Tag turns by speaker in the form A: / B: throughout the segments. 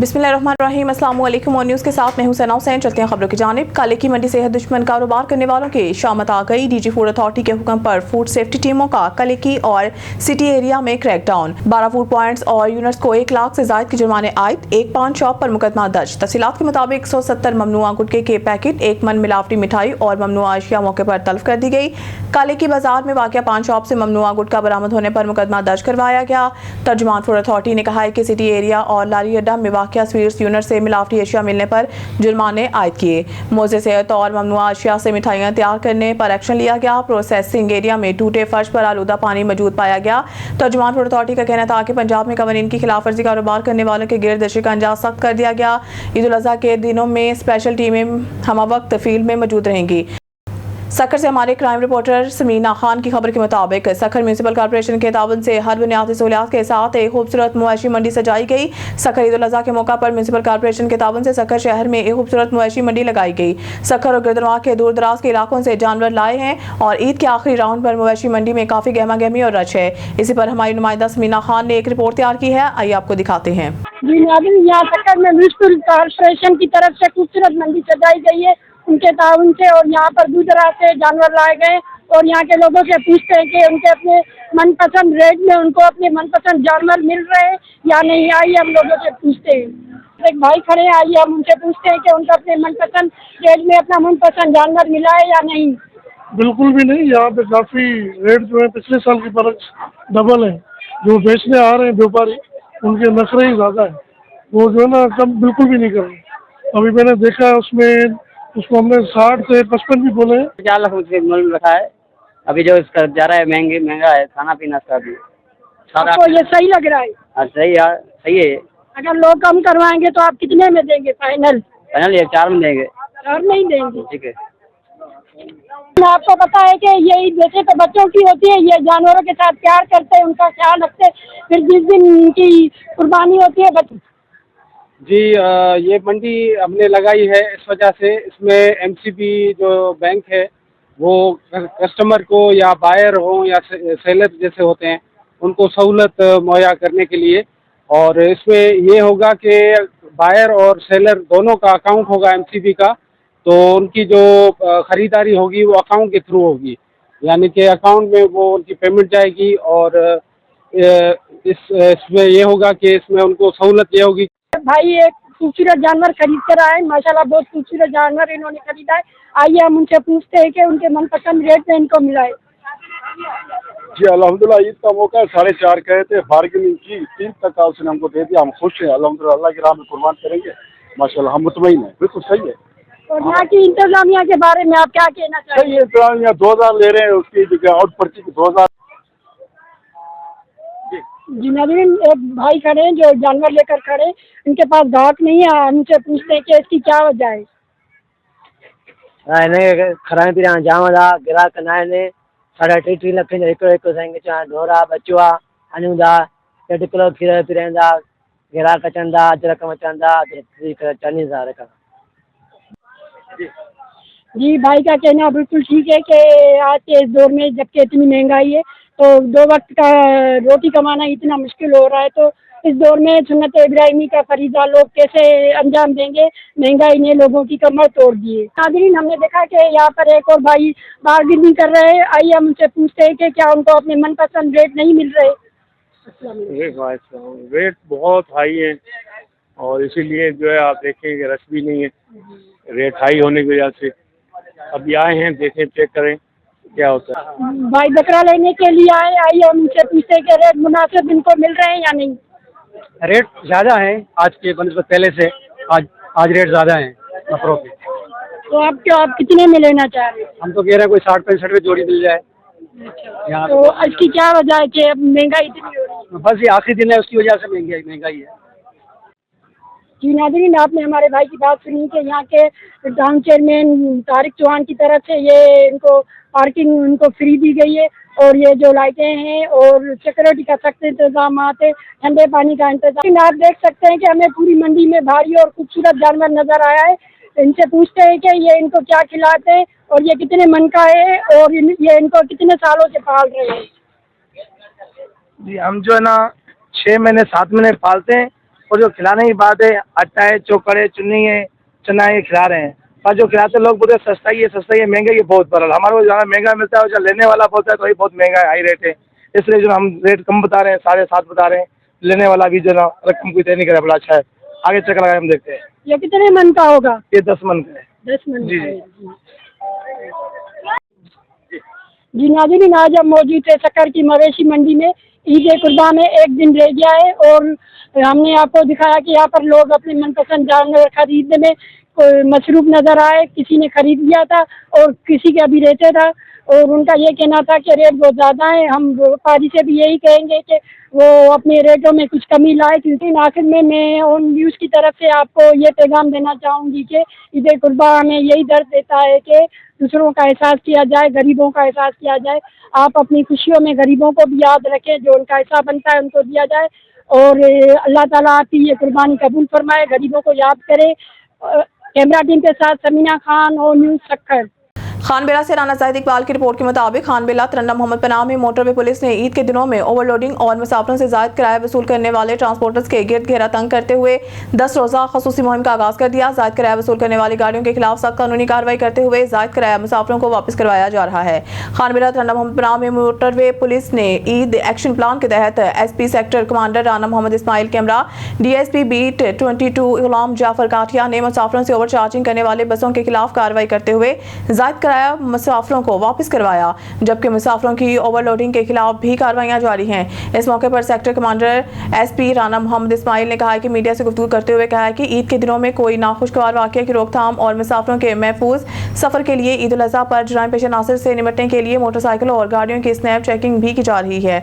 A: बिस्मिल्लाहिर्रहमानिर्रहीम। अस्सलाम वालेकुम। और न्यूज़ के साथ मैं हूं सना हुसैन। चलते हैं खबरों की जानिब। काले की मंडी से दुश्मन कारोबार करने वालों की शामत आ गई। डीजी फूड अथॉरिटी के हुक्म पर फूड सेफ्टी टीमों का काले की और सिटी एरिया में क्रैकडाउन। 12 फूड पॉइंट्स और यूनिट्स को 1 लाख से जायद के जुर्माने आयद। एक पान शॉप पर मुकदमा दर्ज। तफसीलात के मुताबिक 170 ममनुआ गुटखे के पैकेट, 1 मन मिलावटी मिठाई और ममनुआ अशिया मौके पर तल्फ कर दी गई। काले की बाजार में वाक़या पान शॉप से ममनुआ गुटखा बरामद होने पर मुकदमा दर्ज करवाया गया। तर्जुमान फूड अथॉरिटी ने कहा है कि सिटी एरिया और लारी अड्डा में वाक़या स्वीट्स यूनिट से मिलावटी अशिया मिलने पर जुर्माने आयद किए। मोज़े सेहत और ममनुआ अशिया से मिठाइयाँ तैयार करने पर एक्शन लिया गया। प्रोसेसिंग एरिया में टूटे फर्श पर आलूदा पानी मौजूद पाया गया। तर्जुमान फूड अथॉरिटी का कहना था कि पंजाब में कवानीन की खिलाफ वर्जी कारोबार करने वालों के गिरद शिकंजा सख्त कर दिया गया। ईद उल अज़हा के दिनों में स्पेशल टीमें हम वक्त फील्ड में मौजूद रहेंगी। सखर से हमारे क्राइम रिपोर्टर समीना खान की खबर के मुताबिक सखर म्यूनसिपल कॉर्पोरेशन के ताउन से हर बुनियादी सहूलियात के साथ एक खूबसूरत मुआशी मंडी सजाई गई। सखर ईद उल अज़हा के मौका पर म्यूनसिपल कॉर्पोरेशन के ताउन से सखर शहर में एक खूबसूरत मुआशी मंडी लगाई गई। सखर और गिरदनवा के दूर दराज के इलाकों से जानवर लाए हैं और ईद के आखिरी राउंड पर मुआशी मंडी में काफ़ी गहमा गहमी और रश है। इसी पर हमारी नुमाइंदा समीना खान ने एक रिपोर्ट तैयार की है। आइए आपको दिखाते हैं।
B: जी नाज़रीन, यहाँ सखर में म्यूनसिपल कॉर्पोरेशन की तरफ से खूबसूरत मंडी सजाई गई है उनके ताउन से, और यहाँ पर दूर दराज से जानवर लाए गए और यहाँ के लोगों से पूछते हैं कि उनके अपने मनपसंद रेट में उनको अपने मनपसंद जानवर मिल रहे हैं या नहीं। आइए हम लोगों से पूछते हैं। एक भाई खड़े हैं, आइए हम उनसे पूछते हैं कि उनको अपने मनपसंद रेट में अपना मनपसंद जानवर मिला है या नहीं।
C: बिल्कुल भी नहीं। यहाँ पे काफ़ी रेट जो है पिछले साल की परक्स डबल है। जो बेचने आ रहे हैं व्यापारी, उनके नखरे ही ज़्यादा है। वो जो है ना कम बिल्कुल भी नहीं कर रहे। अभी मैंने देखा है उसमें उसको हमने 60 से 55 भी बोले हैं।
D: 50 लाख मुझे मूल्य रखा है। अभी जो इसका जा रहा है महंगा है खाना पीना का भी।
B: आपको ये सही लग रहा है?
D: हाँ सही है, सही है।
B: अगर लोग कम करवाएंगे तो आप कितने में देंगे फाइनल?
D: फाइनल ये 4 में देंगे।
B: और नहीं देंगे?
D: ठीक है।
B: आपको पता है कि ये ईद वैसे तो बच्चों की होती है, ये जानवरों के साथ प्यार करते हैं, उनका ख्याल रखते हैं, फिर जिस दिन उनकी कुर्बानी होती है
E: जी ये मंडी हमने लगाई है इस वजह से, इसमें एमसीबी जो बैंक है वो कस्टमर को या बायर हो या सेलर जैसे होते हैं उनको सहूलत मुहैया करने के लिए, और इसमें ये होगा कि बायर और सेलर दोनों का अकाउंट होगा एमसीबी का, तो उनकी जो ख़रीदारी होगी वो अकाउंट के थ्रू होगी, यानी कि अकाउंट में वो उनकी पेमेंट जाएगी। और इसमें ये होगा कि इसमें उनको सहूलत ये होगी।
B: भाई एक खूबसूरत जानवर खरीद कर आए, माशाल्लाह बहुत खूबसूरत जानवर इन्होंने खरीदा है। आइए हम उनसे पूछते हैं कि उनके मनपसंद रेट में इनको मिला है।
C: जी अल्हम्दुलिल्लाह, ईद का मौका 4.5 कहे थे, बार्गेनिंग की 3 तक उसने हमको दे दिया। हम खुश हैं अल्हम्दुलिल्लाह, अल्लाह की राह में कुर्बान करेंगे माशाल्लाह, हम मुतमईन हैं। बिल्कुल सही है।
B: और यहाँ की इंतजामिया के बारे में आप क्या कहना चाहेंगे?
C: सही है, इंतजामिया 2000 ले रहे हैं, उसकी जगह आउट पर्ची 2000।
B: जी नाज़रीन, एक भाई खड़े हैं जो जानवर लेकर खड़े, इनके पास गाहक नहीं है, उनसे पूछते हैं कि इसकी क्या वजह है।
D: खाने पीने जामदा गिराक ने 3.5 लख एक संख्या ढोरा बचुआ अनुदा 1 किलो खीर पिरेंदा गिराक अचंदा अजरक मचंदा चनी हज़ार का।
B: जी भाई का कहना बिल्कुल ठीक है कि आज के इस दौर में जबकि इतनी महंगाई है तो 2 वक्त का रोटी कमाना इतना मुश्किल हो रहा है, तो इस दौर में सुन्नत इब्राहिमी का फरीज़ा लोग कैसे अंजाम देंगे? महंगाई ने लोगों की कमर तोड़ दी है। नाज़रीन, हमने देखा कि यहाँ पर एक और भाई बार्गेनिंग कर रहे हैं। आइए हम उनसे पूछते हैं कि क्या उनको अपने मनपसंद रेट नहीं मिल रहे?
C: रेट बहुत हाई है और इसीलिए जो है आप देखेंगे रश भी नहीं है, रेट हाई होने की वजह से। अभी आए हैं, देखें चेक करें क्या होता है।
B: भाई बकरा लेने के लिए आए, आइए हम उनसे पूछते हैं कि रेट मुनासिब इनको मिल रहे हैं या नहीं?
D: रेट ज़्यादा है आज के बनस्बत पहले से, आज रेट ज़्यादा है बकरों के।
B: तो आप कितने में लेना चाह रहे हैं?
D: हम तो कह रहे हैं कोई 60-65 में जोड़ी मिल जाए।
B: तो इसकी क्या वजह है कि महंगाई इतनी हो रही है?
D: बस ये आखिरी दिन है, उसकी वजह से महंगाई है।
B: जी नाज़रीन, आपने हमारे भाई की बात सुनी कि यहाँ के टाउन चेयरमैन तारिक चौहान की तरफ से ये इनको पार्किंग उनको फ्री दी गई है, और ये जो लाइटें हैं और सिक्योरिटी का सख्त इंतजाम है, ठंडे पानी का इंतजाम। आप देख सकते हैं कि हमें पूरी मंडी में भारी और खूबसूरत जानवर नज़र आया है। इनसे पूछते हैं कि ये इनको क्या खिलाते हैं और ये कितने मन का है और ये इनको कितने सालों से पाल रहे हैं।
F: जी हम जो है ना 6 महीने 7 महीने पालते हैं और जो खिलाने की बात है, आटा है, चोकर है, चुन्नी है, चना है, खिला रहे हैं। पर जो खिलाते लोग बोलते हैं सस्ता ही है, महंगा ही है बहुत। बरल हमारे को ज़्यादा महंगा मिलता है और जो लेने वाला बोलता है तो ये बहुत महंगा है, हाई रेट है। इसलिए जो हम रेट कम बता रहे हैं, 7.5 बता रहे हैं। लेने वाला भी जो ना रकम कोई तय नहीं करे, बड़ा अच्छा है। आगे चक्कर लगा हम देखते हैं।
B: ये कितने मन का होगा?
F: ये 10 मन का है।
B: 10 मन
F: जी
B: का
F: जी।
B: है। जी नाज़रीन, आज हम मौजूद थे शक्कर की मवेशी मंडी में। ईद कुर्बान में एक दिन रह गया है और हमने आपको दिखाया कि यहाँ पर लोग अपने मनपसंद जानवर खरीदने में मसरूफ नजर आए। किसी ने खरीद लिया था और किसी के अभी रहते था और उनका ये कहना था कि रेट बहुत ज़्यादा है। हम व्यापारी से भी यही कहेंगे कि वो अपने रेटों में कुछ कमी लाए। क्योंकि आखिर में मैं ऑन न्यूज़ की तरफ से आपको ये पैगाम देना चाहूँगी कि ईद कुर्बान हमें यही दर्द देता है कि दूसरों का एहसास किया जाए, गरीबों का एहसास किया जाए। आप अपनी खुशियों में गरीबों को भी याद रखें, जो उनका हिस्सा बनता है उनको दिया जाए। और अल्लाह ताला आपकी ये कुर्बानी कबूल फरमाए, गरीबों को याद करे। कैमरा टीम के साथ समीना खान और न्यूज़ शक्कर।
A: खानबेला से राना जाहिद इकबाल की रिपोर्ट के मुताबिक खानबेला तरन्ना मोहम्मद पनाह में मोटरवे पुलिस ने ईद के दिनों में ओवरलोडिंग और मुसाफिरों से जायद किराया वसूल करने वाले ट्रांसपोर्टर्स के गिरद घेरा तंग करते हुए 10 रोजा खसूसी मुहिम का आगाज कर दिया। जायद किराया वसूल करने वाली गाड़ियों के खिलाफ सख्त कानूनी कार्रवाई करते हुए जायद किराया मुसाफिरों को वापस करवाया जा रहा है। खानबेला तरन्ना मोहम्मद पनाह में मोटरवे पुलिस ने ईद एक्शन प्लान के तहत SP sector commander Rana Mohammad Ismail कैमरा, DSP बीट 22 गुलाम जाफर काठिया ने मुसाफिरों से ओवरचार्जिंग करने वाले बसों के खिलाफ कार्रवाई करते हुए जायद किराया मुसाफिरों को वापस करवाया, जबकि मुसाफिरों की ओवरलोडिंग के खिलाफ भी कार्रवाइयां जारी हैं। इस मौके पर sector commander SP Rana Mohammad Ismail ने कहा कि मीडिया से गुफ्तगू करते हुए कहा कि ईद के दिनों में कोई नाखुशगवार वाकये की रोकथाम और मुसाफिरों के महफूज सफर के लिए ईद उल अज़हा पर जराइम पेश नासिर से निपटने के लिए मोटरसाइकिलों और गाड़ियों की स्नैप चेकिंग भी की जा रही है,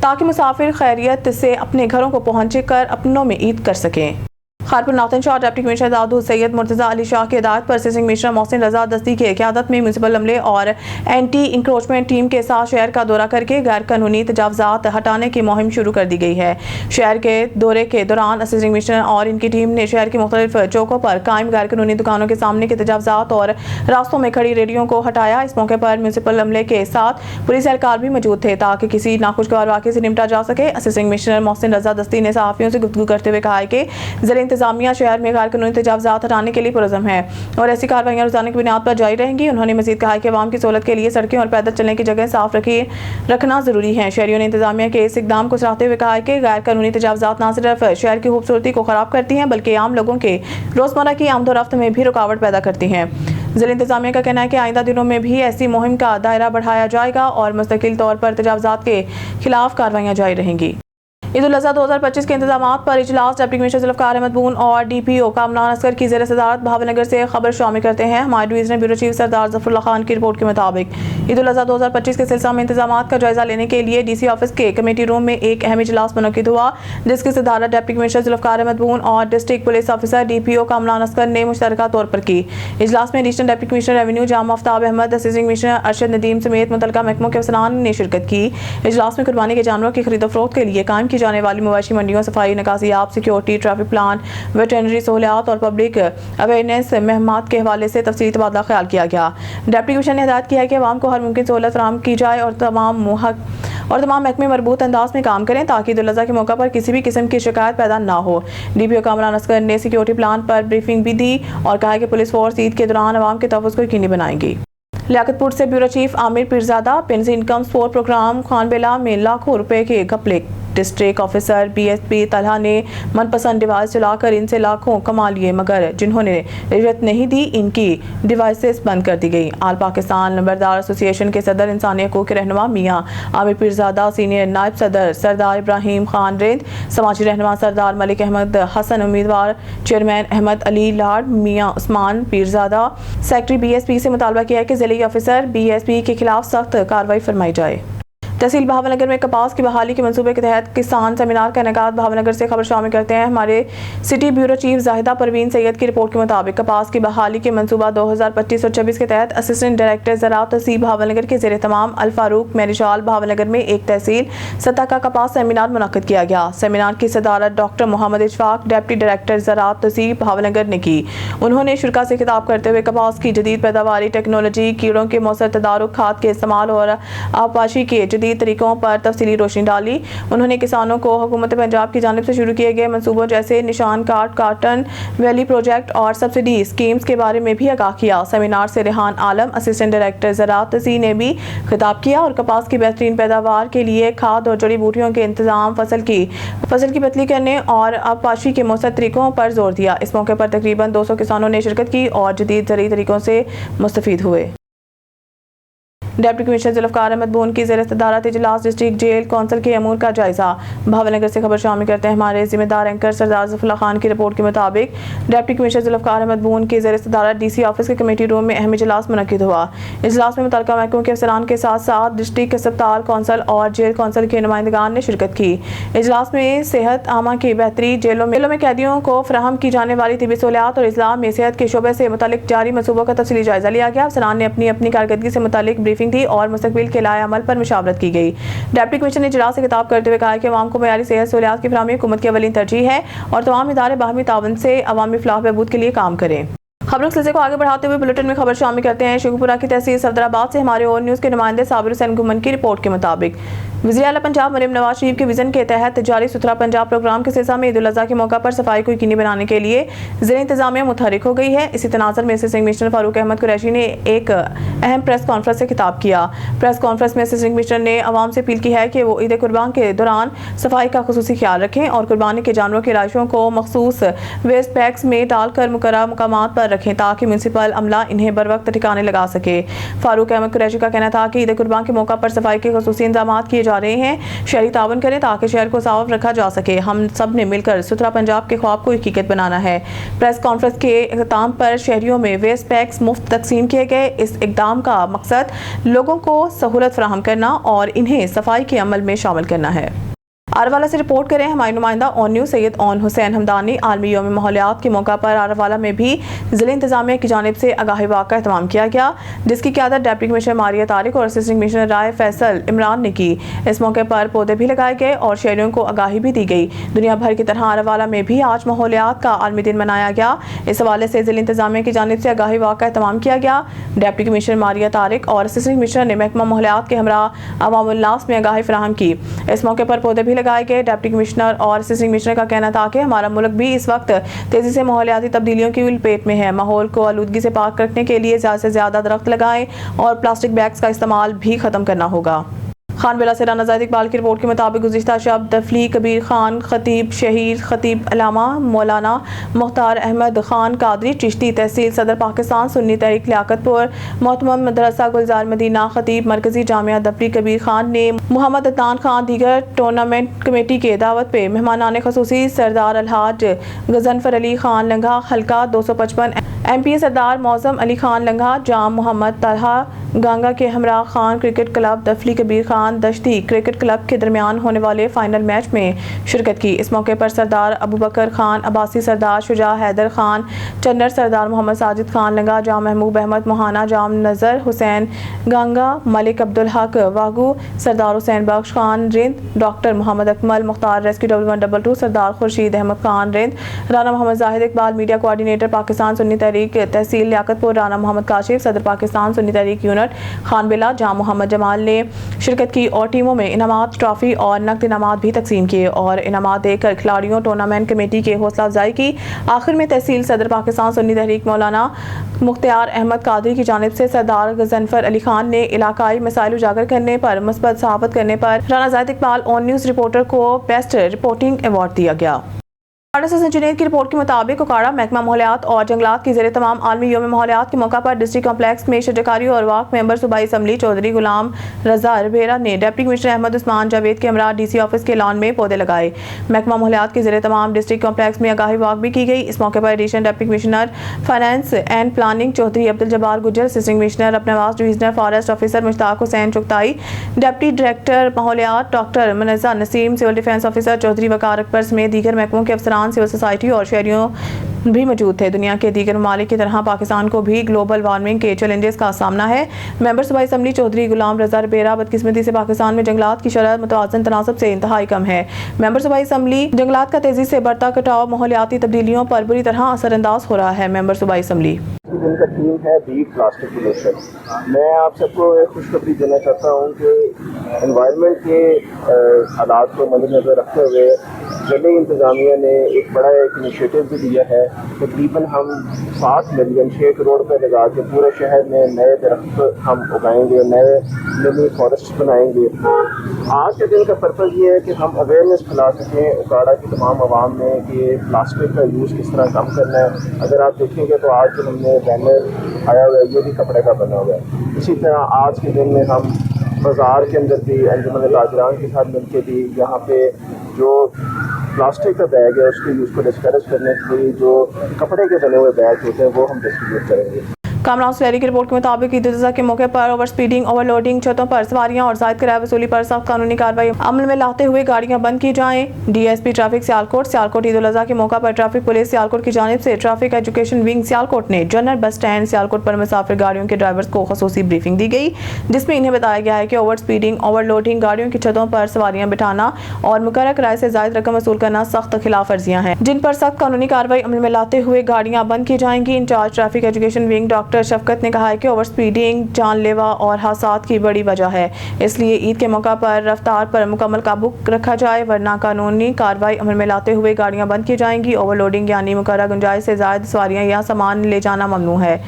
A: ताकि मुसाफिर खैरियत से अपने घरों को पहुँच कर अपनों में ईद कर सकें। खारपुर नातन शाह डिप्टी कमिश्नर दाऊद सैयद मुर्तजा अली शाह की हिदायत पर असिस्टेंट कमिश्नर मोहसिन रजा दस्ती की क़यादत में म्यूनसिपल अमले और एंटी इंक्रोचमेंट टीम के साथ शहर का दौरा करके गैर कानूनी तजावज़ात हटाने की मुहिम शुरू कर दी गई है। शहर के दौरे के दौरान असिस्टेंट कमिश्नर और इनकी टीम ने शहर की मुख्तलिफ चौकों पर कायम गैर कानूनी दुकानों के सामने के तजावज़ात और रास्तों में खड़ी रेडियों को हटाया। इस मौके पर म्यूनसिपल अमले के साथ पुलिस एहलकार भी मौजूद थे, ताकि किसी नाखुशगवार वाक़े से निपटा जा सके। असिस्टेंट कमिश्नर मोहसिन रजा दस्ती ने सहाफ़ियों से गुफ्तगू करते हुए कहा कि ज़िला इंतजामिया शहर में गैर कानूनी तजावज़ात हटाने के लिए पुरज़म है और ऐसी कार्रवाइयां रोजाना की बुनियाद पर जारी रहेंगी। उन्होंने मज़ीद कहा कि अवाम की सहूलत के लिए सड़कें और पैदल चलने की जगह साफ रखना जरूरी है। शहरियों ने इंतजामिया के इस इकदाम को सराहते हुए कहा कि गैर कानूनी तजावज़ात न सिर्फ शहर की खूबसूरती को ख़राब करती हैं, बल्कि आम लोगों के रोज़मर्रा की आमदोरफ्त में भी रुकावट पैदा करती हैं। ज़िला इंतजामिया का कहना है कि आइंदा दिनों में भी ऐसी मुहिम का दायरा बढ़ाया जाएगा और मुस्तकिल तौर पर तजावज़ात के खिलाफ कार्रवाइयां जारी रहेंगी। ईद उल अज़हा 2025 के इंतजामात पर इजलास डिप्टी कमिश्नर जुल्फ़िकार अहमद बून और DPO कामरान असगर की ज़ेर सदारत भावनगर से खबर शामिल करते हैं। हमारे डिवीजनल ब्यूरो चीफ सरदार ज़फ़रुल्लाह खान की रिपोर्ट के मुताबिक ईद उल अज़हा 2025 के सिलसिले में इंतजामात का जायजा लेने के लिए DC ऑफिस के कमेटी रूम में एक अहम इजलास मुनक़िद हुआ, जिसकी सदारत डिप्टी कमिश्नर जुल्फ़िकार अहमद बून और district police officer DPO Kamran Asghar ने मुश्तरका तौर पर की। इजलास में एडिशनल डिप्टी कमिश्नर रेवेन्यू जामा आफ्ताब अहमद, असिस्टेंट कमिश्नर अरशद नदीम समेत मुतल्लिका महकमों के अफसरान ने शिरकत की। इजलास में कुर्बानी के जानवरों की खरीद फरोख्त के लिए कायम की जाने वाली मवेशी मंडियों, सफाई, निकासियाब, सिक्योरिटी, ट्रैफिक प्लान, वेटरनरी सहूलियात और पब्लिक अवेयरनेस मुहिम्मात के हवाले से तफसीली तबादला ख्याल किया गया। डिप्टी कमिश्नर ने हिदायत की है कि अवाम को हर मुमकिन सहूलत फराहम की जाए और तमाम महकमे मरबूत अंदाज में काम करें, ताकि ईद उल अज़हा के मौका पर किसी भी किस्म की शिकायत पैदा ना हो। DPO कामरान असगर ने सिक्योरिटी प्लान पर ब्रीफिंग भी दी और कहा कि पुलिस फोर्स ईद के दौरान अवाम के तहफ़्फ़ुज़ को यकीनी बनाएगी। लियाकतपुर से bureau chief Aamir Pirzada pension income support program Khanbela में लाखों रुपए के घपले। डिस्ट्रिक्ट ऑफिसर BSP तलहा ने मनपसंद डिवाइस चलाकर इनसे लाखों कमा लिए, मगर जिन्होंने रिश्वत नहीं दी इनकी डिवाइसेस बंद कर दी गई। आल पाकिस्तान नंबरदार एसोसिएशन के सदर इंसानी हकूक़ के रहनुमा मियाँ आमिर पीरजादा, सीनियर नायब सदर सरदार इब्राहिम खान रेंद, समाजी रहनुमा सरदार मलिक अहमद हसन, उम्मीदवार चेयरमैन अहमद अली लाड, मियाँ उस्मान पीरजादा, सेक्रेटरी BSP से मुतालबा किया है कि ज़िले ऑफिसर BSP के खिलाफ सख्त कार्रवाई फरमाई जाए। तहसील भावनगर में कपास की बहाली के मंसूबे के तहत किसान सेमिनार का इनेकाद। भावनगर से खबर शामिल करते हैं हमारे city bureau chief Zahida Parveen Syed की रिपोर्ट के मुताबिक कपास की बहाली के मंसूबा 2025 और 26 के तहत असिस्टेंट डायरेक्टर ज़राअत तहसील भावनगर के ज़ेर तमाम अल फारूक मेरिशाल भावनगर में एक तहसील सतह का कपास सेमिनार मुनक़्क़िद किया गया। सेमिनार की सदारत doctor Mohammad Ishfaq deputy director ज़राअत तहसील भावनगर ने की। उन्होंने शुरा से खिताब करते हुए कपास की जदीद पैदावारी टेक्नोलॉजी, कीड़ों के मौसर तदारुक, खाद के इस्तेमाल और आबपाशी के जदीद जदीद तरीकों पर तफसीली रोशनी डाली। उन्होंने किसानों को हुकूमत पंजाब की जानिब से शुरू किए गए मनसूबों जैसे निशान कार्ड, कॉटन वैली प्रोजेक्ट और सब्सिडी स्कीम्स के बारे में भी आगाह किया। सेमिनार से रेहान आलम, असिस्टेंट डायरेक्टर ज़राअत ने भी खिताब किया और कपास की बेहतरीन पैदावार के लिए खाद और जड़ी बूटियों के इंतजाम, फसल की पतली करने और आबपाशी के मौसर तरीकों पर जोर दिया। इस मौके पर तकरीबन 200 किसानों ने शिरकत की और जदीद ज़रूरी तरीकों से मुस्तफीद हुए। डिप्टी कमिश्नर जुल्फ़िकार अहमद बून की ज़ेर सदारत इजलास डिस्ट्रिक्ट जेल कौंसिल के अमूर का जायजा। भावनगर से खबर शामिल करते हैं हमारे जिम्मेदार एंकर सरदार ज़फ़रुल्लाह खान की रिपोर्ट के मुताबिक डिप्टी कमिश्नर जुल्फ़िकार अहमद बून की ज़ेर सदारत DC ऑफिस के कमेटी रूम में अहम इजलास मुनक़िद हुआ। इजलास में मुतल्लिक़ा महकमों के अफसरान के साथ साथ डिस्ट्रिक्ट अस्पताल कौंसिल और जेल कौंसिल के नुमाइंदगान ने शिरकत की। इजलास में सेहत आमा की बेहतरी, जेलों में कैदियों को फराहम की जाने वाली तिबी सहूलियात और इस्लाम में सेहत के शोबे से मुतल्लिक़ जारी मनसूबों का तफसीली जायजा लिया गया। अफसरान ने अपनी अपनी कारकर्दगी से मुतल्लिक़ ब्रीफिंग दी और मुस्तक़बिल के लाए अमल पर मुशावरत की गई। डिप्टी कमिश्नर ने इजलास से खिताब करते हुए कहा कि अवाम को मयारी सेहत सहूलियात की फराहमी हुकूमत की अवलीन तरजीह है और तमाम इदारे बाहमी ताउन से अवामी फलाह बहबूद के लिए काम करें। खबरों के सिलसिले को आगे बढ़ाते हुए बुलेटिन में खबर शामिल करते हैं शेखुपुरा की तहसील सफदराबाद से हमारे और न्यूज़ के नुमाइंदे साबिर हुसैन घुमन की रिपोर्ट के मुताबिक वज़ीर आला पंजाब मरीम नवाज शरीफ के विजन के तहत जारी सुथरा पंजाब प्रोग्राम के सिलसिले में ईद उल अज़हा के मौका पर सफाई को यकीनी बनाने के लिए ज़िला इंतजामिया मुतहरिक हो गई है। इसी तनाज़ुर में असिस्टेंट कमिश्नर फारूक अहमद कुरैशी ने एक अहम प्रेस कॉन्फ्रेंस से खिताब किया। प्रेस कॉन्फ्रेंस में असिस्टेंट कमिश्नर ने आवाम से अपील की है कि वो ईद कुर्बान के दौरान सफाई का खुसूसी ख्याल रखें और कुर्बानी के जानवरों की राशियों को मखसूस वेस्ट बैग्स में डालकर मुकर्रर मुकामात पर रखें ताकि म्युनिसिपल अमला इन्हें बर वक्त ठिकाने लगा सके। फारूक अहमद कुरैशी का कहना था कि ईद कुर्बान के मौका पर सफाई के खुसूसी इंतजाम किए जा रहे हैं। शहरी तावन करें ताकि शहर को साफ रखा जा सके। हम सब ने मिलकर सुथरा पंजाब के ख्वाब को हकीकत बनाना है। प्रेस कॉन्फ्रेंस के इख्तिताम पर शहरियों में वेस्ट पैक्स मुफ्त तकसीम किए गए। इस इक़दाम का मकसद लोगों को सहूलत फराहम करना और इन्हें सफाई के अमल में शामिल करना है। आरवाला से रिपोर्ट करें हमारे नुमाइंदा ऑन न्यूज़ सैयद ओन हुसैन हमदानी। आलमी यौम माहौलियात के मौका पर आरवाला में भी ज़िला इंतजामिया की जानिब से आगाही वाक़ का एहतमाम किया गया, जिसकी क़यादत डिप्टी कमिश्नर मारिया तारिक और असिस्टेंट कमिश्नर राय फैसल इमरान ने की। इस मौके पर पौधे भी लगाए गए और शहरियों को आगाही भी दी गई। दुनिया भर की तरह आरवाला में भी आज माहौलियात का आलमी दिन मनाया गया। इस हवाले से ज़िला इंतजामिया की जानिब से आगाही वाक़ का एहतमाम किया गया। डिप्टी कमिश्नर मारिया तारिक और असिस्टेंट कमिश्नर ने महकमा माहौलियात के हमरा अवामुल नास में आगाही फराहम की। इस मौके पर पौधे भी लगाए गए। डिप्टी कमिश्नर और असिस्टेंट कमिश्नर का कहना था कि हमारा मुल्क भी इस वक्त तेजी से माहौलियाती तब्दीलियों की लपेट में है। माहौल को आलूदगी से पाक रखने के लिए ज़्यादा से ज़्यादा दरख्त लगाएं और प्लास्टिक बैग्स का इस्तेमाल भी ख़त्म करना होगा। खानबेला से राना ज़ाहिद इकबाल की रिपोर्ट के मुताबिक गुज़िश्ता शब दफली कबीर खान खतीब शहीद खतीब अलामा मौलाना मुख्तार अहमद खान कादरी चिश्ती तहसील सदर पाकिस्तान सुन्नी तहरीक लियाकतपुर मोहतरम मदरसा गुलजार मदीना खतीब मरकजी जामिया दफली कबीर खान ने मोहम्मद अदनान खान दीगर टूर्नामेंट कमेटी के दावत पे मेहमानान खसूसी सरदार अलहाज गजनफर अली खान लंघा हल्का 255 MP सरदार मौज़म अली खान लंघा जाम मोहम्मद तलहा गंगा के हमरा खान क्रिकेट क्लब दफली कबीर खान दश्ती क्रिकेट क्लब के दरमियान होने वाले फाइनल मैच में शिरकत की। इस मौके पर सरदार अबू बकर खान अब्बासी सरदार शुजा हैदर खान चन्नर सरदार मोहम्मद साजिद खान लंगा जाम महमूद अहमद मोहाना जाम नज़र हुसैन गंगा मलिक अब्दुल हक वागू सरदार हुसैन बख्श खान रिंद डॉक्टर मोहम्मद अकमल मुख्तार रेस्क्यू 1122 सरदार खुर्शीद अहमद खान रिंद राना मोहम्मद जाहिद इकबाल मीडिया कोऑर्डिनेटर पाकिस्तान सुन्नी तहरीक तहसील लियाकतपुर राना मोहम्मद काशिफ सदर पाकिस्तान सुन्नी तहरीक यूनिट खानबेला जाम मोहम्मद जमाल ने शिरकत की और टीमों में इनामात ट्रॉफी और नकद इनामात भी तकसीम किए और इनामात देकर खिलाड़ियों टूर्नामेंट कमेटी के हौसला अफजाई की। आखिर में तहसील सदर पाकिस्तान सुन्नी तहरीक मौलाना मुख्तार अहमद कादरी की जानिब से सरदार गजनफर अली खान ने इलाकाई मसाइल उजागर करने पर मुस्बत सहाफत करने पर Rana Zahid Iqbal on news reporter को बेस्ट रिपोर्टिंग अवार्ड दिया गया। इंजीनियर की रिपोर्ट के मुताबिक उकाड़ा महकमा माहौलियात और जंगलात की ज़ेरे तमाम आलमी यौम माहौलियात के मौका पर डिस्ट्रिक्ट कॉम्प्लेक्स में शजरकारी और वाक मेंबर सूबाई असम्बली चौधरी गुलाम रजा रबेरा ने डिप्टी कमिश्नर अहमद उस्मान जावेद के हमरा DC ऑफिस के लॉन में पौधे लगाए। महकमा माहौलियात की ज़ेरे तमाम डिस्ट्रिक्ट कॉम्प्लेक्स में आगाही वाक भी की गई। इस मौके पर additional deputy commissioner finance and planning Chaudhry Abdul Jabbar Gujjar, assistant commissioner अपनावास divisional forest officer Mushtaq Hussain Chughtai, deputy director माहौलियात doctor Munazza Naseem, civil defence officer Chaudhry Waqar Akbar समेत दीगर महकमों के अफसरान, सिविल सोसाइटी और शहरियों भी मौजूद थे। दुनिया के दीगर ममालिक की तरह पाकिस्तान को भी ग्लोबल वार्मिंग के चैलेंजेस का सामना है। मेंबर सूबाई असम्बली चौधरी गुलाम रजा रबेरा बदकिस्मती से पाकिस्तान में जंगलात की शरह मुतवाज़न तनासब से इंतहाई कम है। मेंबर सूबाई असम्बली जंगलात का तेजी से बढ़ता कटाव माहौलियाती तब्दीलियों पर बुरी तरह असरअंदाज हो रहा है। मेंबर सूबाई असम्बली
G: दिन का थीम है बीट प्लास्टिक पोल्यूशन। मैं आप सबको एक खुशखबरी देना चाहता हूँ कि एनवायरनमेंट के हालात को मद्देनज़र रखते हुए ज़िले इंतज़ामिया ने एक बड़ा एक इनिशिएटिव भी दिया है। तकरीबन हम 7 मिलियन 6 करोड़ रुपये लगा के पूरे शहर में नए दरख्त हम उगाएंगे, नए मिनी फॉरेस्ट बनाएंगे। आज के दिन का पर्पज़ ये है कि हम अवेयरनेस फैला सकें उकाड़ा की तमाम आवाम में कि प्लास्टिक का यूज़ किस तरह कम करना है। अगर आप देखेंगे तो आज जो हमने बैनर आया हुआ है ये भी कपड़े का बना हुआ है। इसी तरह आज के दिन में हम बाज़ार के अंदर भी अंजुमन ताजरान के साथ मिलकर भी यहाँ पे जो प्लास्टिक का बैग है उसके यूज़ को डिस्करेज करने के लिए जो कपड़े के बने हुए बैग होते हैं वो हम डिस्ट्रीब्यूट करेंगे।
A: कामरान सुलेरी की रिपोर्ट के मुताबिक ईद उल अज़हा के मौके पर ओवर स्पीडिंग, ओवरलोडिंग, छतों पर सवारियां और जायद किराया वसूली पर सख्त कानूनी कार्रवाई अमल में लाते हुए गाड़ियां बंद की जाएं। डीएसपी ट्रैफिक सियालकोट ईद उल अज़हा के मौका पर ट्रैफिक पुलिस सियालकोट की जानिब से ट्रैफिक एजुकेशन विंग सियालकोट ने जनरल बस स्टैंड सियालकोट पर मुसाफिर गाड़ियों के ड्राइवर्स को खसूसी ब्रीफिंग दी गई, जिसमें इन्हें बताया गया है कि ओवर स्पीडिंग, ओवरलोडिंग, गाड़ियों की छतों पर सवारियां बिठाना और मुकर्रर किराए से जायद रकम वसूल करना सख्त खिलाफ वर्जियां हैं, जिन पर सख्त कानूनी कार्रवाई अमल में लाते हुए गाड़ियां बंद की जाएंगी। Incharge traffic education wing doctor Shafqat ने कहा कि ओवर स्पीडिंग जानलेवा और हादसात की बड़ी वजह है, इसलिए ईद के मौका पर रफ्तार पर मुकम्मल काबू रखा जाए, वरना कानूनी कार्रवाई अमल में लाते हुए गाड़ियां बंद की जाएंगी। ओवरलोडिंग यानी मुकर्रर गुंजाइश से ज़ायद सवारियां या सामान ले जाना ममनू है,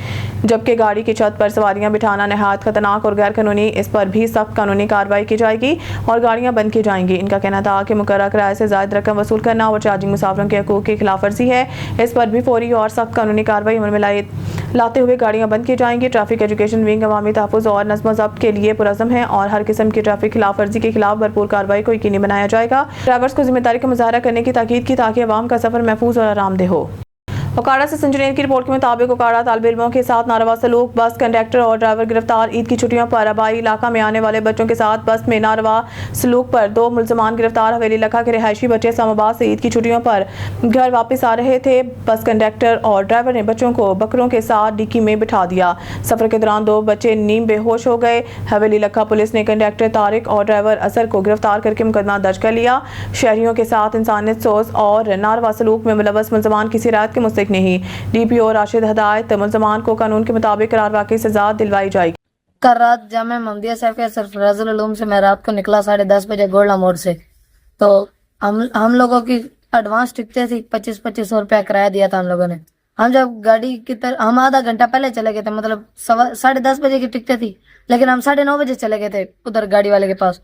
A: जबकि गाड़ी की छत पर सवारियां बिठाना नहायत खतरनाक और गैर कानूनी, इस पर भी सख्त कानूनी कार्रवाई की जाएगी और गाड़ियां बंद की जाएंगी। इनका कहना था कि मुकर्रर किराए से ज़ायद रकम वसूल करना ओवर चार्जिंग मुसाफिरों के हकूक़ की खिलाफ वर्जी है, इस पर भी फौरी और सख्त कानूनी कार्रवाई अमल में लाते हुए गाड़ियां बंद की जाएंगी। ट्रैफिक एजुकेशन विंग अवामी तहफ़्फ़ुज़ और नज़्म ज़ब्त के लिए पुरज़म है और हर किस्म की ट्रैफिक खिलाफ वर्जी के खिलाफ भरपूर कार्रवाई को यकीनी बनाया जाएगा। ड्राइवर्स को जिम्मेदारी का मुजाहरा करने की ताकीद की ताकि अवाम का सफ़र महफूज और आरामदेह हो। उकाड़ा से संजनेर की रिपोर्ट के मुताबिक उकाड़ा तालिब इल्मों के साथ नारवा सलूक, बस कंडक्टर और ड्राइवर गिरफ्तार। ईद की छुट्टियों पर आबाई इलाका में आने वाले बच्चों के साथ बस में नारवा सलूक पर 2 मुलजमान गिरफ्तार। हवेली इलाका के रिहायशी बच्चे इस्लामाबाद से ईद की छुट्टियों पर घर वापस आ रहे थे। बस कंडक्टर और ड्राइवर ने बच्चों को बकरों के साथ डिक्की में बिठा दिया। सफर के दौरान 2 बच्चे नीम बेहोश हो गए। हवेली इलाका पुलिस ने कंडक्टर तारिक और ड्राइवर असर को गिरफ्तार करके मुकदमा दर्ज कर लिया। शहरियों के साथ इंसानियत सोज और नारवा सलूक में मुलव्वस मुलजमान किसी रायत के मुस्तहिक नहीं। डीपीओ राशिद हदायत मुलजमान को कानून के मुताबिक करार वाकई सजा दिलवाई जाएगी।
H: कल रात जामे मोहम्मदिया साहब के सरफराजुल उलूम से मैं रात को निकला 10:30 बजे गोल्डा मोड़ से, तो हम लोगों की एडवांस टिकटें थी, 2500 रुपया किराया दिया था हम लोगों ने। हम जब गाड़ी की तरफ हम आधा घंटा पहले चले गए थे, मतलब 10:30 बजे की टिकटें थी, लेकिन हम 9:30 बजे चले गए थे उधर गाड़ी वाले के पास।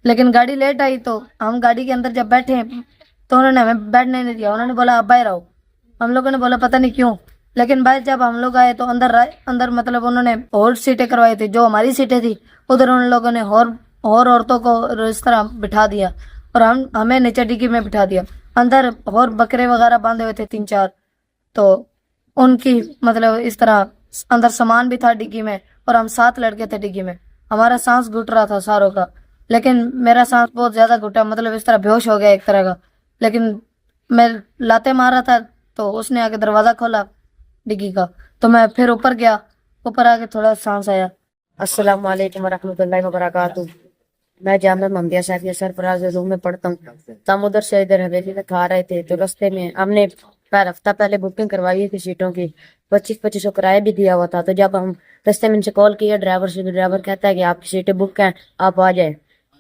H: लेकिन गाड़ी लेट आई तो हम गाड़ी के अंदर जब बैठे तो उन्होंने हमें बैठने नहीं दिया। उन्होंने बोला आप बाहर आओ। हम लोगों ने बोला पता नहीं क्यों, लेकिन भाई जब हम लोग आए तो अंदर मतलब उन्होंने और सीटें करवाई थी, जो हमारी सीटें थी उधर उन लोगों ने और औरतों को इस तरह बिठा दिया और हमें नीचे डिग्गी में बिठा दिया। अंदर और बकरे वगैरह बांधे हुए थे 3-4, तो उनकी मतलब इस तरह अंदर सामान भी था डिग्गी में और हम 7 लड़के थे डिग्गी में। हमारा सांस घुट रहा था सारों का, लेकिन मेरा सांस बहुत ज्यादा घुटा, मतलब इस तरह बेहोश हो गया एक तरह का। लेकिन मैं लाते मारा था तो उसने आके दरवाजा खोला डिग्गी का, तो मैं फिर ऊपर गया, ऊपर आके थोड़ा सांस आया।
I: अस्सलाम वालेकुम वरहमतुल्लाहि वबरकातुहू। मैं जामे मोहम्मदिया साहब के सरफराज रूम में पढ़ता हूँ। हम उधर से इधर हवेली में खा रहे थे, तो रास्ते में हमने हफ्ता पहले बुकिंग करवाई थी सीटों की, 2500 किराया भी दिया हुआ था। तो जब हम रास्ते में इनसे कॉल किया ड्राइवर से, ड्राइवर कहता है कि आपकी सीटें बुक हैं, आप आ जाए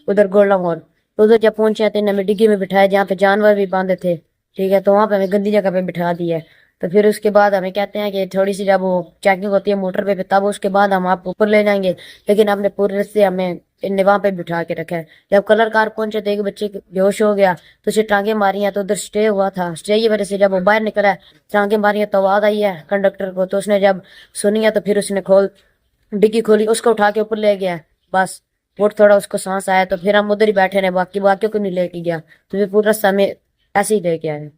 I: उधर गोल्डा मोड़। तो उधर जब पहुंचे तो हमें डिग्गी में बिठाया जहाँ पे जानवर भी बांधे थे, ठीक है, तो वहाँ पे हमें गंदी जगह पे बिठा दिया। तो फिर उसके बाद हमें कहते हैं कि थोड़ी सी जब वो चेकिंग होती है मोटर पे तब उसके बाद हम आपको ऊपर ले जाएंगे, लेकिन आपने पूरे से हमें इनने वहां पे बिठा के रखा है। जब कलर कार पहुंचे तो एक बच्चे बेहोश हो गया, तो उसे टांगे मारी हैं, तो उधर स्टे हुआ था। स्टे की वजह से जब वो बाहर निकला है, टांगे मारी है, तो आवाज आई है कंडक्टर को, तो उसने जब सुनी है तो फिर उसने डिग्गी खोली, उसको उठा के ऊपर ले गया। बस वो थोड़ा उसको सांस आया तो फिर हम उधर ही बैठे रहे, बाकियों को नहीं लेके गया। तो फिर पूरा समय ऐसे ही लेके आए।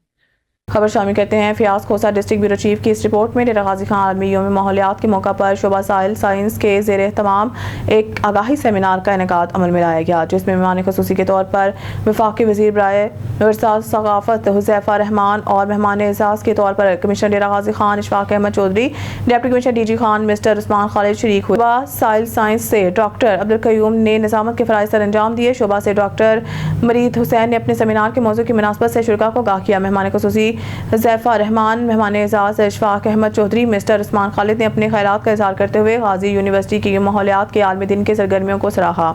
A: खबर शामिल करते हैं फयाज खोसा डिस्ट्रिक्ट ब्यूरो चीफ की इस रिपोर्ट में। डेरा गाजी खान आलमी यौम माहौलियात के मौका पर शोबा साइंस के ज़ेर एहतमाम एक आगाही सेमिनार का इनेकाद अमल में लाया गया, जिसमें मेहमान खुसूसी के तौर पर वफाकी वज़ीर बराए विरसा सकाफ़त हुज़ैफ़ा रहमान और मेहमान एजाज़ के तौर पर commissioner Dera Ghazi Khan Ishfaq Ahmad Chaudhry, deputy commissioner DG Khan mister Usman Khalid शरीक हुए। शोबा साइंस से डॉक्टर अब्दुल कयूम ने निज़ामत के फ़राइज़ सर अंजाम दिए। शोबा से डॉक्टर मरीद हुसैन ने अपने सेमिनार के मौजू की मुनासबत से शुरा को आगाह किया। मेहमान खुसूसी हुज़ैफ़ा रहमान, मेहमान एजाज़ इशफाक अहमद चौधरी, मिस्टर उस्मान खालिद ने अपने ख़यालात का इज़हार करते हुए गाज़ी यूनिवर्सिटी की माहौलियात के आलमी दिन के सरगर्मियों को सराहा।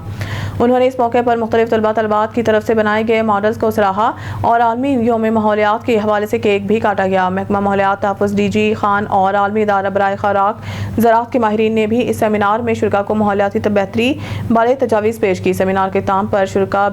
A: उन्होंने इस मौके पर मुख्तलिफ तलबात की तरफ से बनाए गए मॉडल्स को सराहा और आलमी यौम माहौलियात के हवाले से केक भी काटा गया। महकमा माहौलियात तहफ़्फ़ुज़ DG खान और आलमी इदारा बराए ख़ुराक ज़राअत के माहिरीन ने भी इस सेमिनार में शुरा को माहौलियाती बेहतरी बारे तजावीज़ पेश की। सेमिनार के ताम पर शुरा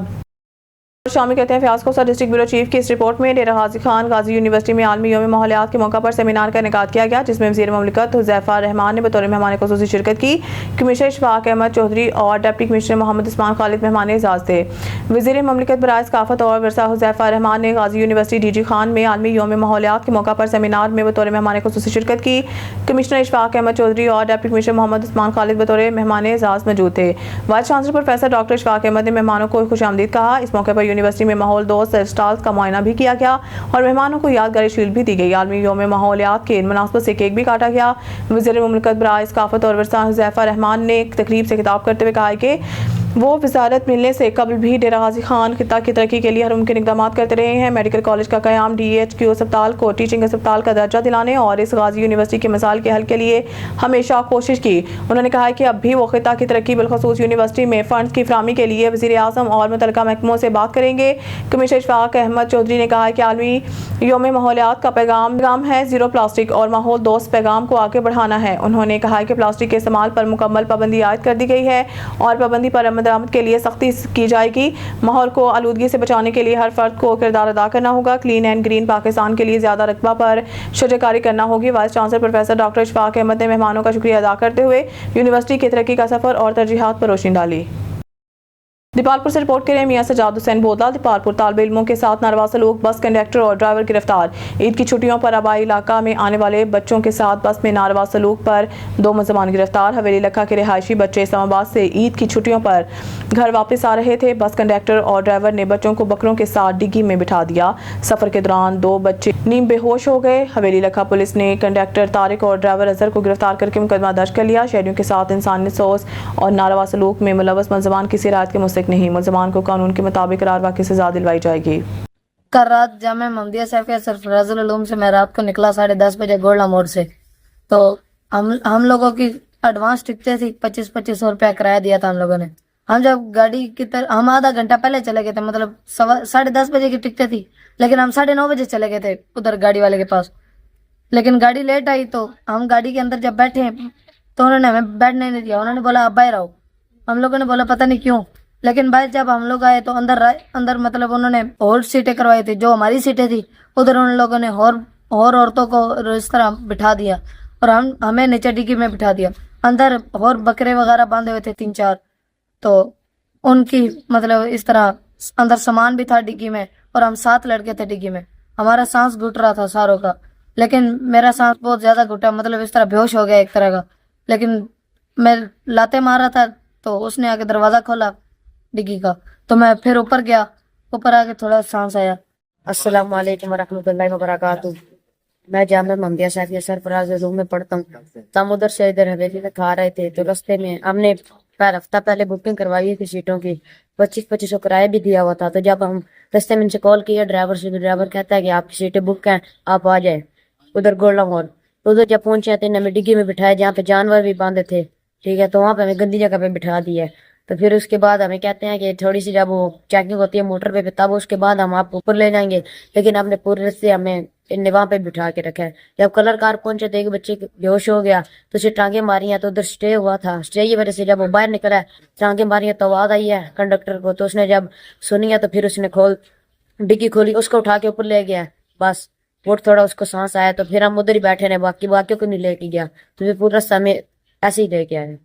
A: शामिल करते हैं फयाज खोसा डिस्ट्रिक्ट ब्यूरो चीफ की इस रिपोर्ट में। डेरा गाजी खान गाजी यूनिवर्सिटी में आलमी यौम माहौलियात के मौका पर सेमिनार का इनेकाद किया गया, जिसमें वज़ीर ममलिकत हुज़ैफ़ा रहमान ने बतौर मेहमान खुसूसी शिरकत की। कमिश्नर इशफाक अहमद चौधरी और डिप्टी कमिश्नर मोहम्मद उस्मान खालिद मेहमान एजाज़ थे। वज़ीर ममलिकत बराए सकाफ़त और विरसा हुज़ैफ़ा रहमान ने गाजी यूनिवर्सिटी DG खान में आलमी यौम माहौलियात के मौका पर सेमिनार में बतौर मेहमान खुसूसी शिरकत की। कमिश्नर इशफाक अहमद चौधरी और डिप्टी कमिश्नर मोहम्मद उस्मान खालिद बतौर मेहमान एजाज़ मौजूद थे। Vice chancellor professor doctor Ishfaq Ahmed ने मेहमानों को खुशामदीद कहा। इस मौके पर यूनिवर्सिटी में माहौल दोस्त स्टॉल्स का मुआयना भी किया गया और मेहमानों को यादगारी शील्ड भी दी गई। आलमी यौम माहौलियात के मुनासबत से केक भी काटा गया। वज़ीर मुमलिकत बराए सकाफ़त और विरसा हुज़ैफ़ा रहमान ने एक तकरीब से खिताब करते हुए कहा कि वो वजारत मिलने से कबल भी डेरा गाजी खान खिता की तरक्की के लिए हर मुमकिन इक़दाम करते रहे हैं। मेडिकल कॉलेज का क़याम, DHQ अस्पताल को टीचिंग अस्पताल का दर्जा दिलाने और इस गाजी यूनिवर्सिटी के मसाइल के हल के लिए हमेशा कोशिश की। उन्होंने कहा कि अब भी वो खिता की तरक्की बिलखसूस यूनिवर्सिटी में फ़ंड्स की फ़राहमी के लिए वज़ीर आज़म और मुतल्लिका महकमों से बात करेंगे। कमिश्नर इशफाक अहमद चौधरी ने कहा कि आलमी यौम माहौलियात का पैगाम है ज़ीरो प्लास्टिक और माहौल दोस्त पैगाम को आगे बढ़ाना है। उन्होंने कहा कि प्लास्टिक के इस्तेमाल पर मुकम्मल पाबंदी आयद कर दी गई है और पाबंदी पर अमल के लिए सख्ती की जाएगी। माहौल को आलूदगी से बचाने के लिए हर फर्द को किरदार अदा करना होगा। क्लीन एंड ग्रीन पाकिस्तान के लिए ज़्यादा रकबा पर शुजरकारी करना होगी। Vice chancellor professor doctor Ishfaq Ahmed ने मेहमानों का शुक्रिया अदा करते हुए यूनिवर्सिटी की तरक्की का सफ़र और तरजीहात पर रोशनी डाली। दीपालपुर से रिपोर्ट करें मियां सजाद हुसैन बोतला। दीपालपुर तालिबे इल्मों के साथ नारवा सलूक, बस कंडक्टर और ड्राइवर गिरफ्तार। ईद की छुट्टियों पर आबाई इलाका में आने वाले बच्चों के साथ बस में नारवा सलूक पर 2 मुलज़मान गिरफ्तार। हवेली लखा के रिहायशी बच्चे इस्लामाबाद से ईद की छुट्टियों पर घर वापस आ रहे थे। बस कंडक्टर और ड्राइवर ने बच्चों को बकरों के साथ डिग्गी में बिठा दिया। सफर के दौरान 2 बच्चे नीम बेहोश हो गए। हवेली लखा पुलिस ने कंडक्टर तारिक और ड्राइवर अजहर को गिरफ्तार करके मुकदमा दर्ज कर लिया। शहरियों के साथ इंसानियत सोस और नारवा सलूक में मुलव्वस मुलज़मान किसी रायत के मुस्तहिक नहीं। मुलज़मान को कानून के मुताबिक करारवा की सजा दिलवाई जाएगी।
H: कल रात जामे मोहम्मदिया साहब के सरफराजुल उलूम से मैं रात को निकला 10:30 बजे गोला मोड़ से। तो हम लोगों की एडवांस टिकटें थी, 25-25 रुपया किराया दिया था हम लोगों ने। हम जब गाड़ी की तरफ हम आधा घंटा पहले चले गए थे, मतलब 10:30 बजे की टिकटें थी, लेकिन हम 9:30 बजे चले गए थे उधर गाड़ी वाले के पास। लेकिन गाड़ी लेट आई तो हम गाड़ी के अंदर जब बैठे तो उन्होंने हमें बैठने नहीं दिया। उन्होंने बोला आप बाहर आओ। हम लोगों ने बोला पता नहीं क्यों, लेकिन बाहर जब हम लोग आए तो अंदर मतलब उन्होंने और सीटें करवाई थी। जो हमारी सीटें थी उधर उन लोगों ने और औरतों को इस तरह बिठा दिया और हमें नीचे डिग्गी में बिठा दिया। अंदर और बकरे वगैरह बांधे हुए थे 3-4, तो उनकी मतलब इस तरह अंदर सामान भी था डिग्गी में और हम 7 लड़के थे डिग्गी में। हमारा सांस घुट रहा था सारों का, लेकिन मेरा सांस बहुत ज्यादा घुटा, मतलब इस तरह बेहोश हो गया एक तरह का। लेकिन मैं लाते मार रहा था तो उसने आके दरवाजा खोला डिग्गी का, तो मैं फिर ऊपर गया। ऊपर आके थोड़ा सांस आया।
I: अस्सलाम वालेकुम वरहमतुल्लाहि वबरकातुहू। मैं जामे मोहम्मदिया साफिया सरफराज रूम में पढ़ता हूँ। हम उधर से इधर हवेली तक आ रहे थे तो रास्ते में हमने हफ्ता पहले बुकिंग करवाई थी सीटों की, 25-25 किराया भी दिया हुआ था। तो जब हम रास्ते में इनसे कॉल किया ड्राइवर से, तो ड्राइवर कहता है कि आपकी सीटें बुक हैं, आप आ जाए उधर गोला मोड़। तो उधर जब पहुंचे थे हमें डिग्गी में बिठाया जहाँ पे जानवर भी बांधे थे, ठीक है। तो वहाँ पे हमें गंदी जगह पे बिठा दिया। तो फिर उसके बाद हमें कहते हैं कि थोड़ी सी जब वो चेकिंग होती है मोटर पे तब उसके बाद हम आपको ऊपर ले जाएंगे, लेकिन आपने पूरे रास्ते हमें इनने वहां पे बिठा के रखा है। जब कलर कार पहुंचे तो एक बच्चे बेहोश हो गया, तो उसे टांगे मारी हैं। तो उधर स्टे हुआ था, स्टे की वजह से जब वो बाहर निकला है टांगे मारी है तो आवाज आई है कंडक्टर को। तो उसने जब सुनी है तो फिर उसने डिग्गी खोली, उसको उठा के ऊपर ले गया। बस वो थोड़ा उसको सांस आया तो फिर हम उधर ही बैठे रहे, बाकियों को नहीं लेके गया। तो फिर पूरा समय ऐसे ही लेके आए।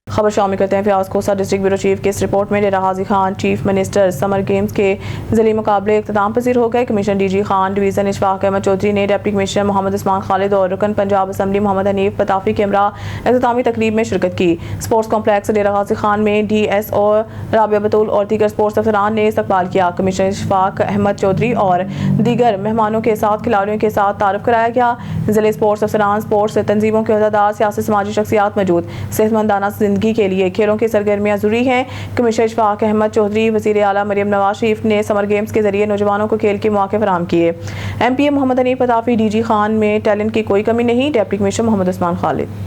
A: खबर शामिल करते हैं फयाज कोसा डिस्ट्रिक्ट ब्यूरो चीफ की इस रिपोर्ट में। Dera Haji Khan chief minister summer games के जिले मुकाबले इख्तिताम पजीर हो गए। Commissioner DG Khan division Ishfaq Ahmad Chaudhry ने डिप्टी कमिश्नर मोहम्मद उस्मान खालिद और रुकन पंजाब असम्बली मोहम्मद हनीफ पताफी के हमरा इख्तितामी तकरीब में शिरकत की। स्पोर्ट्स कॉम्प्लेक्स डेरा हाजी खान में DSO राबिया बतूल और दीगर स्पोर्ट्स अफसरान ने इस्तकबाल किया। कमिश्नर इशफाक अहमद चौधरी और दीगर मेहमानों के साथ खिलाड़ियों के साथ तारुफ कराया गया। जिले स्पोर्ट्स अफसरान, स्पोर्ट्स तंजीमों के अहदेदार, सियासी समाजी शख्सियात मौजूद। सेहतमंदाना जिंदगी के लिए खेलों की सरगर्मियां जरूरी हैं। कमिश्नर इशफाक अहमद चौधरी, वज़ीर आला मरियम नवाज शरीफ ने समर गेम्स के जरिए नौजवानों को खेल के मौके फराहम किए। MPA मोहम्मद हनीफ पताफी, DG खान में टैलेंट की कोई कमी नहीं। Deputy commissioner Mohammad Usman Khalid.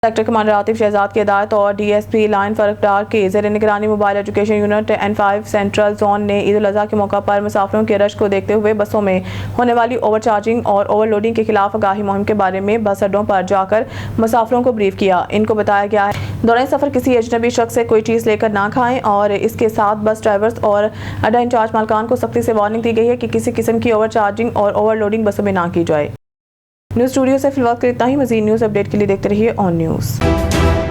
A: Sector commander Atif Shahzad की हिदायत और DSP लाइन फरकडार के ज़ेर निगरानी mobile education unit N5 central zone ने ईद उल अज़हा के मौका पर मुसाफिरों के रश को देखते हुए बसों में होने वाली ओवरचार्जिंग और ओवरलोडिंग के खिलाफ आगाही मुहिम के बारे में बस अड्डों पर जाकर मुसाफिरों को ब्रीफ किया। इनको बताया गया है दौरान सफ़र किसी अजनबी शख्स से कोई चीज़ लेकर ना खाएं और इसके साथ बस ड्राइवर्स और अड्डा इंचार्ज मालकान को सख्ती से वार्निंग दी गई है कि किसी किस्म की ओवरचार्जिंग और ओवरलोडिंग बसों में ना की जाए। न्यूज़ स्टूडियो से फिलहाल इतना ही। मज़ीद न्यूज़ अपडेट के लिए देखते रहिए ऑन न्यूज़।